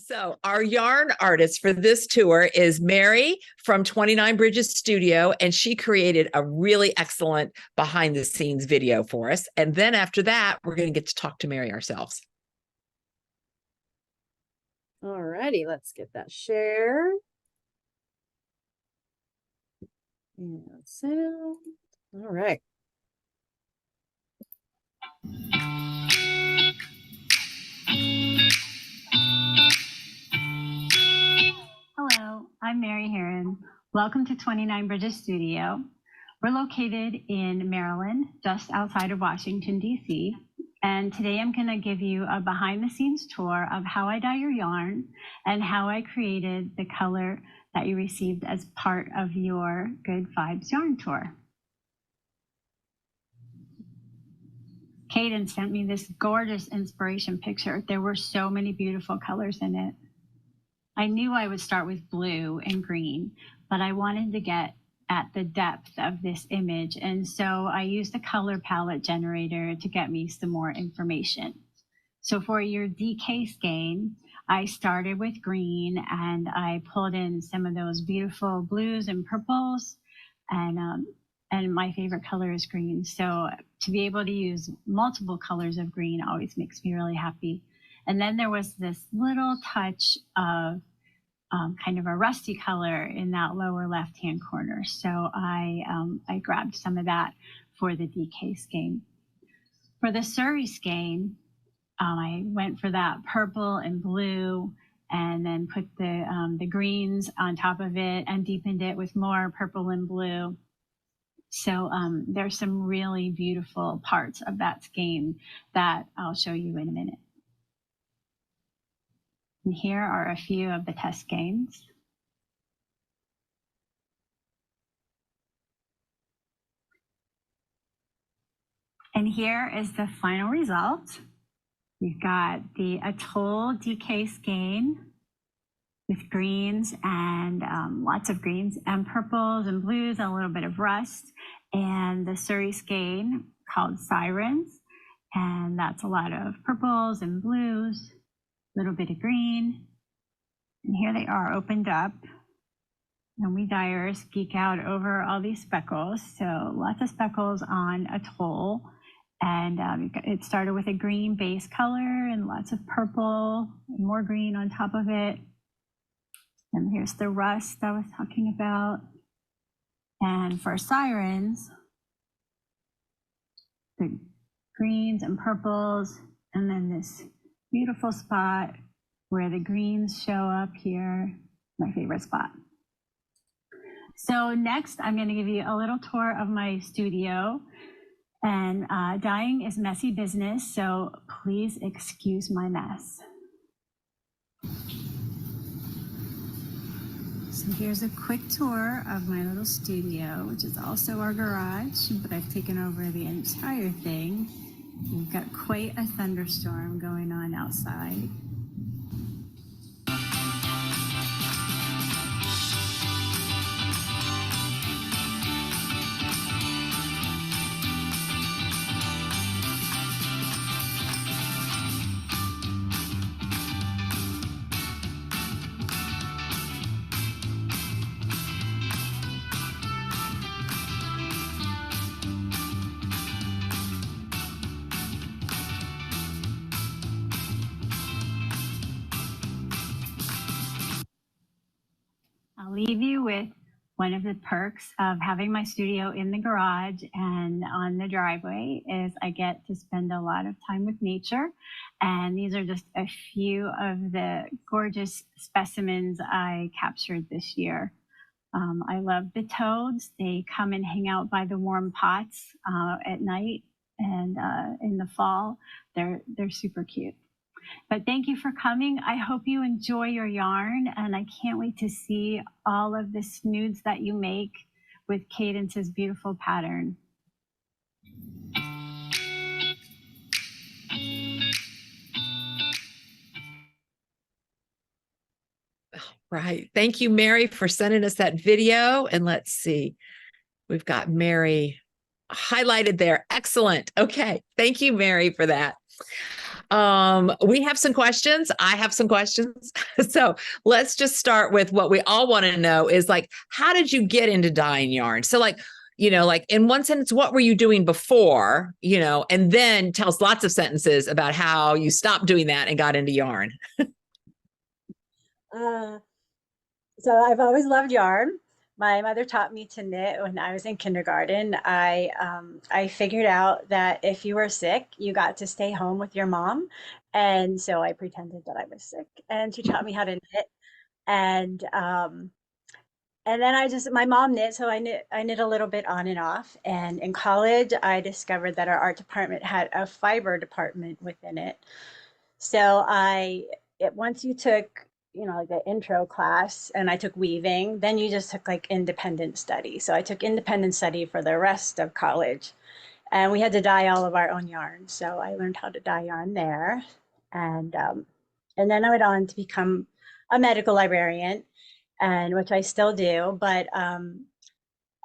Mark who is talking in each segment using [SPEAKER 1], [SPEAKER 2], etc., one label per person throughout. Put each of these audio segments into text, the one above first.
[SPEAKER 1] So our yarn artist for this tour is Mary from 29 Bridges Studio, and she created a really excellent behind the scenes video for us. And then after that, we're going to get to talk to Mary ourselves.
[SPEAKER 2] All righty, let's get that share. And sound. All right.
[SPEAKER 3] Hello, I'm Mary Heron. Welcome to 29 Bridges Studio. We're located in Maryland, just outside of Washington, D.C. And today I'm going to give you a behind the scenes tour of how I dye your yarn and how I created the color that you received as part of your Good Vibes Yarn Tour. Kaden sent me this gorgeous inspiration picture. There were so many beautiful colors in it. I knew I would start with blue and green, but I wanted to get at the depth of this image. And so I used a color palette generator to get me some more information. So for your DK skein, I started with green and I pulled in some of those beautiful blues and purples, and my favorite color is green. So to be able to use multiple colors of green always makes me really happy. And then there was this little touch of kind of a rusty color in that lower left-hand corner. So I grabbed some of that for the DK skein. For the Surrey skein, I went for that purple and blue, and then put the greens on top of it and deepened it with more purple and blue. So there's some really beautiful parts of that skein that I'll show you in a minute. And here are a few of the test skeins. And here is the final result. We've got the Atoll DK skein with greens and lots of greens and purples and blues and a little bit of rust. And the Surrey skein called Sirens. And that's a lot of purples and blues, a little bit of green. And here they are opened up. And we dyers geek out over all these speckles. So lots of speckles on Atoll. And it started with a green base color and lots of purple and more green on top of it. And here's the rust I was talking about. And for Sirens, the greens and purples, and then this beautiful spot where the greens show up here, my favorite spot. So next, I'm going to give you a little tour of my studio. And dyeing is messy business, so please excuse my mess. So here's a quick tour of my little studio, which is also our garage, but I've taken over the entire thing. We've got quite a thunderstorm going on outside. I'll leave you with one of the perks of having my studio in the garage and on the driveway is I get to spend a lot of time with nature. And these are just a few of the gorgeous specimens I captured this year. I love the toads. They come and hang out by the warm pots at night, and in the fall, they're super cute. But thank you for coming. I hope you enjoy your yarn, and I can't wait to see all of the snoods that you make with Cadence's beautiful pattern.
[SPEAKER 1] Right. Thank you, Mary, for sending us that video. And let's see. We've got Mary highlighted there. Excellent. Okay. Thank you, Mary, for that. We have some questions. I have some questions. So let's just start with what we all want to know is like, how did you get into dyeing yarn? So like, like in one sentence, what were you doing before, and then tell us lots of sentences about how you stopped doing that and got into yarn.
[SPEAKER 2] So I've always loved yarn. My mother taught me to knit when I was in kindergarten. I figured out that if you were sick, you got to stay home with your mom, and so I pretended that I was sick, and she taught me how to knit. And and then my mom knit, so I knit a little bit on and off. And in college, I discovered that our art department had a fiber department within it. So once you took, like the intro class and I took weaving, then you just took like independent study. So I took independent study for the rest of college and we had to dye all of our own yarn. So I learned how to dye yarn there. And then I went on to become a medical librarian, and which I still do. But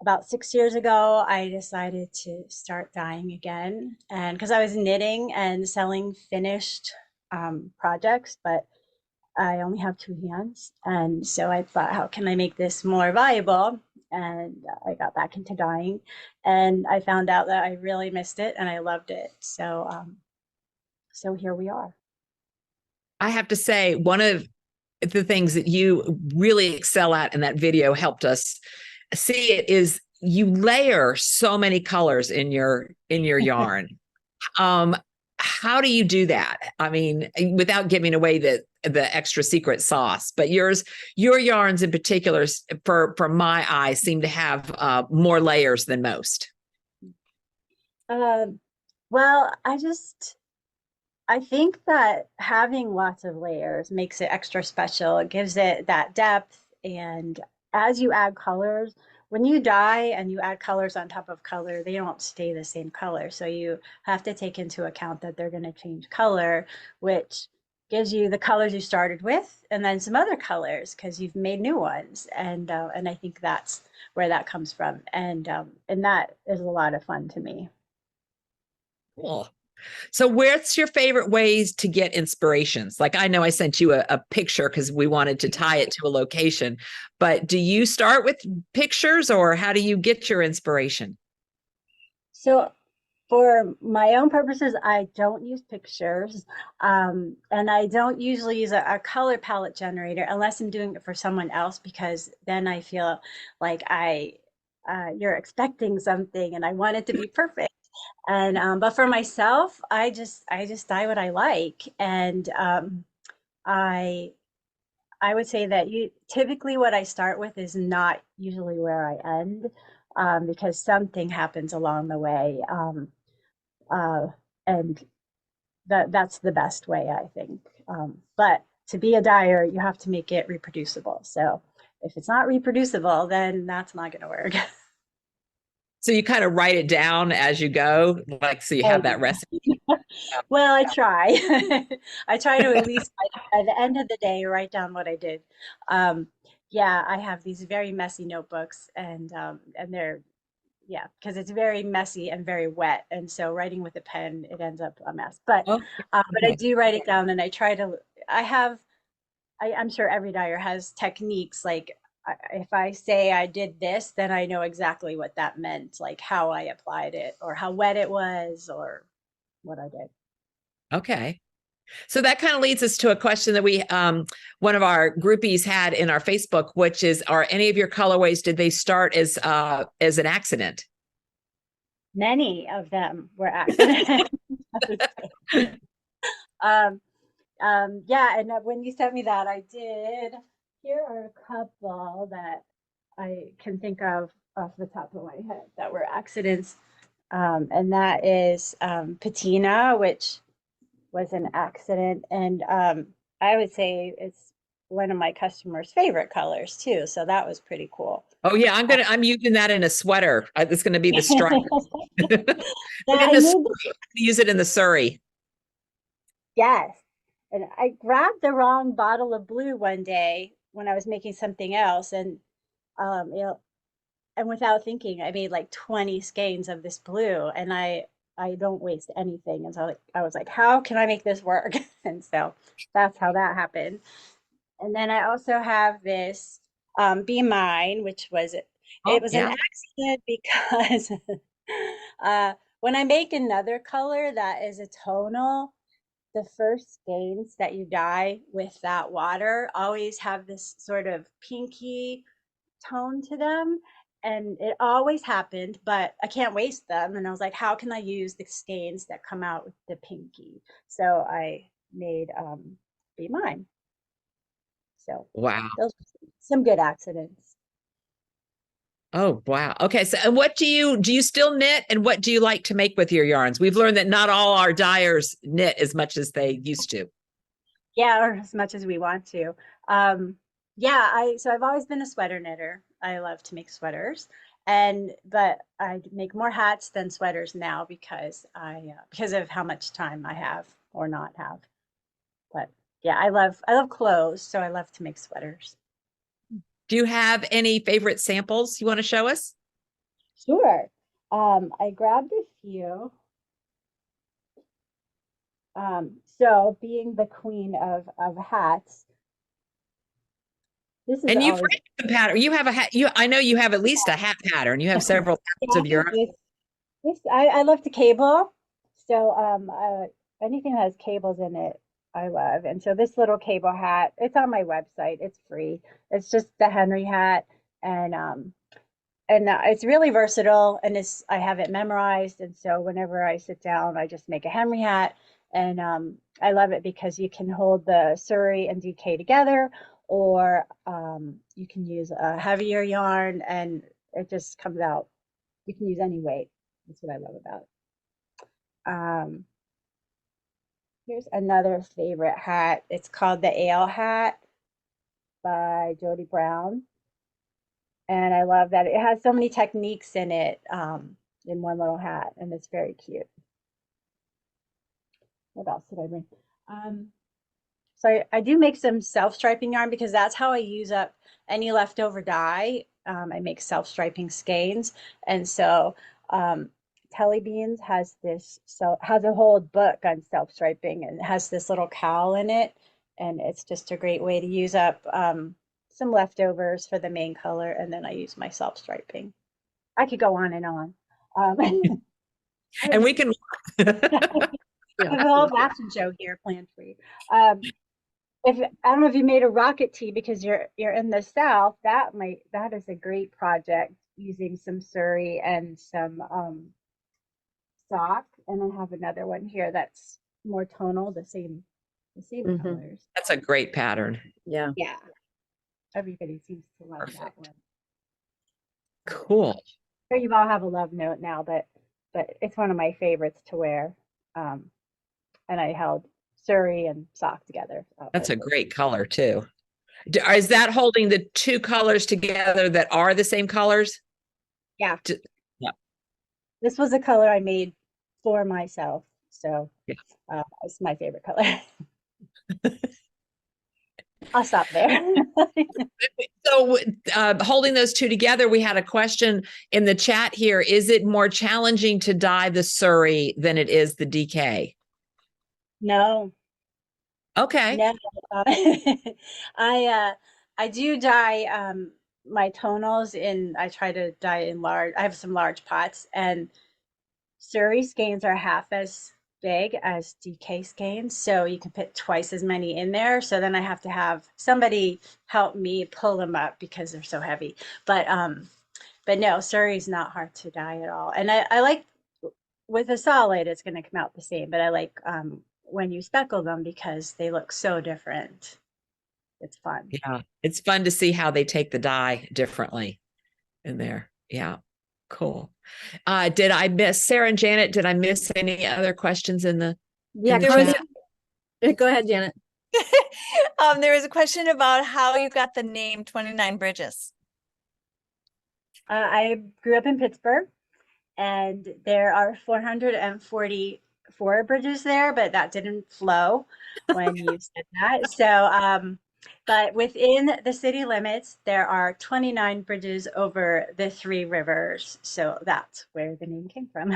[SPEAKER 2] about 6 years ago, I decided to start dyeing again. And because I was knitting and selling finished projects, but I only have two hands. And so I thought, how can I make this more viable? And I got back into dyeing and I found out that I really missed it and I loved it. So here we are.
[SPEAKER 1] I have to say, one of the things that you really excel at in that video helped us see it is you layer so many colors in your yarn. How do you do that? I mean, without giving away the extra secret sauce, but your yarns in particular, for my eyes, seem to have more layers than most.
[SPEAKER 2] Well, I think that having lots of layers makes it extra special. It gives it that depth. And as you add colors, when you dye and you add colors on top of color, they don't stay the same color. So you have to take into account that they're going to change color, which gives you the colors you started with and then some other colors because you've made new ones. And I think that's where that comes from. And that is a lot of fun to me.
[SPEAKER 1] Cool. So where's your favorite ways to get inspirations? Like I know I sent you a picture because we wanted to tie it to a location, but do you start with pictures or how do you get your inspiration?
[SPEAKER 2] So for my own purposes, I don't use pictures. And I don't usually use a color palette generator unless I'm doing it for someone else, because then I feel like you're expecting something and I want it to be perfect. And but for myself, I just dye what I like, and I I would say that you typically what I start with is not usually where I end, because something happens along the way, uh, and that's the best way, I think. But to be a dyer, you have to make it reproducible. So if it's not reproducible, then that's not going to work.
[SPEAKER 1] So you kind of write it down as you go, like so you have that recipe.
[SPEAKER 2] Well, I try. I try to at least by the end of the day write down what I did. Um, yeah, I have these very messy notebooks, and they're because it's very messy and very wet, and so writing with a pen it ends up a mess.
[SPEAKER 1] Oh,
[SPEAKER 2] But I
[SPEAKER 1] okay.
[SPEAKER 2] do write it down, and I try to. I have. I'm sure every dyer has techniques like. If I say I did this, then I know exactly what that meant, like how I applied it, or how wet it was, or what I did.
[SPEAKER 1] Okay. So that kind of leads us to a question that we one of our groupies had in our Facebook, which is, are any of your colorways, did they start as an accident?
[SPEAKER 2] Many of them were accidents. um, yeah, and when you sent me that, I did. Here are a couple that I can think of off the top of my head that were accidents. And that is patina, which was an accident. And I would say it's one of my customers' favorite colors too. So that was pretty cool.
[SPEAKER 1] Oh yeah, I'm using that in a sweater. It's going to be the stripe.
[SPEAKER 2] Yeah,
[SPEAKER 1] And in
[SPEAKER 2] I
[SPEAKER 1] the
[SPEAKER 2] made
[SPEAKER 1] Surrey, use it in the Surrey.
[SPEAKER 2] yes. And I grabbed the wrong bottle of blue one day when I was making something else, and um, you know, and without thinking, I made like 20 skeins of this blue, and I don't waste anything. And so I was like, how can I make this work? And so that's how that happened. And then I also have this Be Mine, which was it
[SPEAKER 1] Oh,
[SPEAKER 2] was an
[SPEAKER 1] yeah.
[SPEAKER 2] accident because when I make another color that is a tonal, the first skeins that you dye with that water always have this sort of pinky tone to them. And it always happened, but I can't waste them. And I was like, how can I use the skeins that come out with the pinky? So I made Be Mine. So
[SPEAKER 1] Wow.
[SPEAKER 2] those were some good accidents.
[SPEAKER 1] Oh, wow. Okay. So, and what do you still knit, and what do you like to make with your yarns? We've learned that not all our dyers knit as much as they used to.
[SPEAKER 2] Yeah, or as much as we want to. Um, yeah, so I've always been a sweater knitter. I love to make sweaters, but I make more hats than sweaters now because of how much time I have or not have. But yeah, I love clothes, so I love to make sweaters.
[SPEAKER 1] Do you have any favorite samples you want to show us?
[SPEAKER 2] Sure. I grabbed a few. So being the queen of hats, this is
[SPEAKER 1] And you've
[SPEAKER 2] always
[SPEAKER 1] written the pattern. You have a hat. I know you have at least a hat pattern. You have several patterns
[SPEAKER 2] yeah,
[SPEAKER 1] of your own.
[SPEAKER 2] I love to cable. So anything that has cables in it, I love. And so this little cable hat, it's on my website. It's free. It's just the Henry hat, and it's really versatile. And I have it memorized. And so whenever I sit down, I just make a Henry hat, and I love it because you can hold the Surrey and DK together, or you can use a heavier yarn, and it just comes out. You can use any weight. That's what I love about it. Here's another favorite hat. It's called the Ale Hat by Jody Brown. And I love that it has so many techniques in it, in one little hat, and it's very cute. What else did I bring? So I do make some self-striping yarn because that's how I use up any leftover dye. I make self-striping skeins. And so Telly Beans has a whole book on self-striping, and it has this little cowl in it. And it's just a great way to use up some leftovers for the main color. And then I use my self-striping. I could go on and on.
[SPEAKER 1] And we can.
[SPEAKER 2] I have a whole fashion show here planned for you. If I don't know if you made a rocket tee because you're in the South, that is a great project using some Surrey and some sock. And I have another one here that's more tonal, the same colors.
[SPEAKER 1] That's a great pattern.
[SPEAKER 4] Yeah.
[SPEAKER 2] Yeah, everybody seems to love that
[SPEAKER 1] Perfect.
[SPEAKER 2] one.
[SPEAKER 1] Cool.
[SPEAKER 2] Sure, you all have a love note now, but it's one of my favorites to wear. And I held Surrey and sock together.
[SPEAKER 1] That's a great color too. Is that holding the two colors together that are the same colors?
[SPEAKER 2] Yeah.
[SPEAKER 1] Yeah.
[SPEAKER 2] This was a color I made for myself, so
[SPEAKER 1] Yeah.
[SPEAKER 2] it's my favorite color. I'll stop there.
[SPEAKER 1] So, holding those two together, we had a question in the chat here. Is it more challenging to dye the Surrey than it is the DK?
[SPEAKER 2] No,
[SPEAKER 1] Okay.
[SPEAKER 2] no. I do dye my tonals I try to dye in large. I have some large pots, and Surrey skeins are half as big as DK skeins, so you can put twice as many in there. So then I have to have somebody help me pull them up because they're so heavy. But no, Surrey's not hard to dye at all. And I like with a solid, it's going to come out the same. But I like when you speckle them because they look so different. It's fun.
[SPEAKER 1] Yeah. It's fun to see how they take the dye differently in there. Yeah. Cool. Did I miss Sarah and Janet? Did I miss any other questions in the
[SPEAKER 4] Yeah,
[SPEAKER 1] in the
[SPEAKER 5] There was
[SPEAKER 1] chat?
[SPEAKER 4] go ahead, Janet.
[SPEAKER 5] there was a question about how you got the name 29 Bridges.
[SPEAKER 2] I grew up in Pittsburgh, and there are 444 bridges there, but that didn't flow when you said that. So, but within the city limits, there are 29 bridges over the three rivers. So that's where the name came from.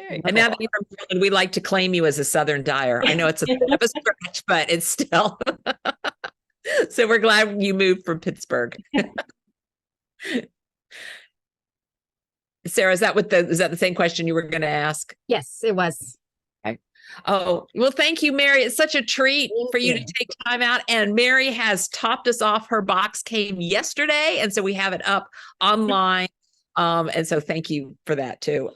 [SPEAKER 1] And now that you're from Portland, we like to claim you as a Southern dyer. I know it's a bit of a stretch, but it's still. So we're glad you moved from Pittsburgh. Sarah, is that the same question you were going to ask?
[SPEAKER 4] Yes, it was.
[SPEAKER 1] Oh, well, thank you, Mary. It's such a treat
[SPEAKER 4] Thank
[SPEAKER 1] for you
[SPEAKER 4] you.
[SPEAKER 1] to take time out. And Mary has topped us off. Her box came yesterday. And so we have it up online. And so thank you for that too.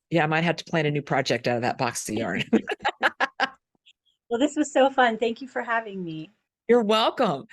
[SPEAKER 1] Yeah, I might have to plan a new project out of that box of yarn.
[SPEAKER 2] Well, this was so fun. Thank you for having me.
[SPEAKER 1] You're welcome.